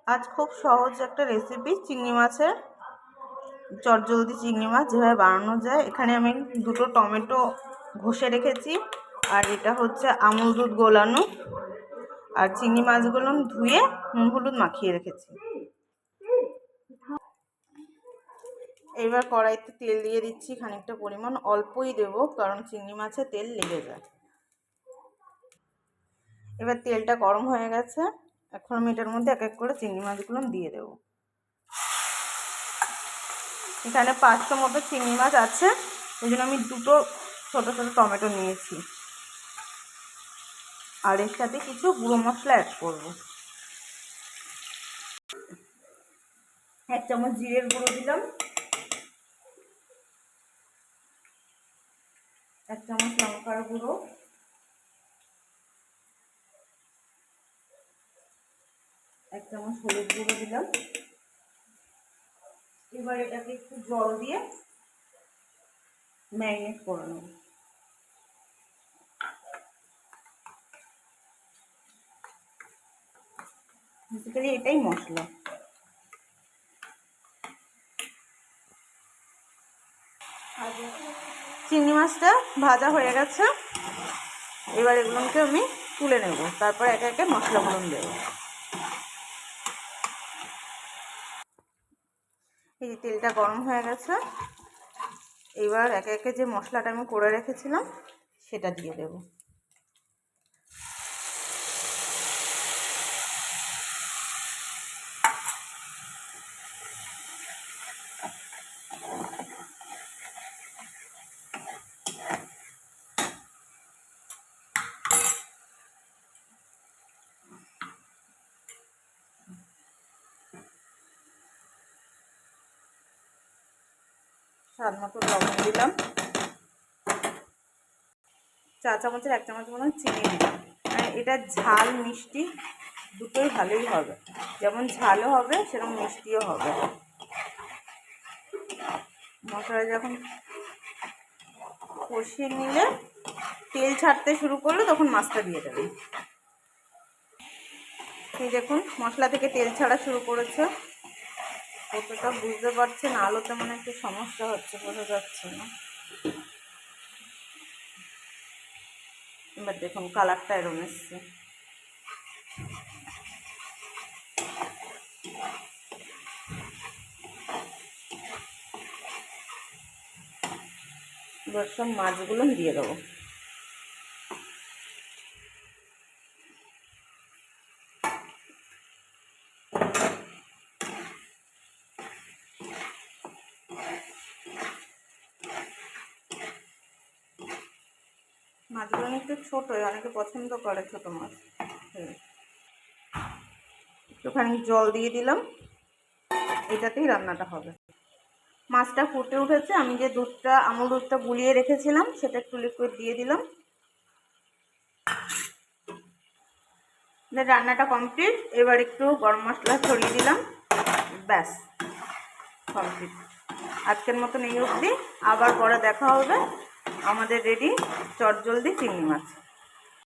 আজ খুব সহজ একটা রেসিপি, চিংড়ি মাছের চটজলদি চিংড়ি মাছ যেভাবে বানানো যায়। এখানে আমি দুটো টমেটো ঘষে রেখেছি, আর এটা হচ্ছে আমুল দুধ গোলানো, আর চিংড়ি মাছগুলো ধুয়ে নুন হলুদ মাখিয়ে রেখেছি। এবার কড়াইতে তেল দিয়ে দিচ্ছি খানিকটা পরিমাণ, অল্পই দেব কারণ চিংড়ি মাছে তেল লেগে যায়। এবার তেলটা গরম হয়ে গেছে, এখন আমি এটার মধ্যে এক এক করে চিংড়ি মাছগুলো দিয়ে দেবো। এখানে 500 মতো চিংড়ি মাছ আছে, ওই জন্য আমি দুটো ছোটো ছোটো টমেটো নিয়েছি, আর এর সাথে কিছু গুঁড়ো মশলা অ্যাড করব। 1 চামচ জিরের গুঁড়ো দিলাম, 1 চামচ লঙ্কার গুঁড়ো, 1 চামচ হলুদ গুঁড়ো দিলাম। এবার এটাকে একটু জল দিয়ে ম্যারিনেট করে নেব। বেসিক্যালি এটাই মশলা। চিংড়ি মাছটা ভাজা হয়ে গেছে, এবার এগুলোকে আমি তুলে নেব, তারপর একে একে মশলাগুলো দেব। এই তেলটা গরম হয়ে গেছে, এবার একে একে যে মশলাটা আমি করে রেখেছিলাম সেটা দিয়ে দেব। স্বাদ মতো লবণ দিলাম, 4 চামচের 1 চামচ মতন চিনি দিলাম। মানে এটা ঝাল মিষ্টি দুটোই ভালোই হবে, যেমন ঝালও হবে সেরকম মিষ্টিও হবে। মশলা যখন কষিয়ে নিলে তেল ছাড়তে শুরু করলো তখন মাছটা দিয়ে দেবেন। এই দেখুন মশলা থেকে তেল ছাড়া শুরু করেছে, কতটা বুঝতে পারছেন? আলোতে মনে একটু সমস্যা হচ্ছে, বোঝা যাচ্ছে না। এবার দেখুন কালারটা এরকম এসছে। এবার সব মাছগুলো দিয়ে দেবো। মাছগুলো একটু ছোটোই, অনেকে পছন্দ করে ছোটো মাছ। একটুখানি জল দিয়ে দিলাম, এটাতেই রান্নাটা হবে। মাছটা ফুটে উঠেছে, আমি যে দুধটা আমুল দুধটা গুলিয়ে রেখেছিলাম সেটা একটু লিকুইড দিয়ে দিলাম। রান্নাটা কমপ্লিট, এবার একটু গরম মশলা ছড়িয়ে দিলাম, ব্যাস কমপ্লিট। আজকের মতন এই অবধি, আবার পরে দেখা হবে। আমাদের রেডি চটজলদি চিংড়ি মাছ।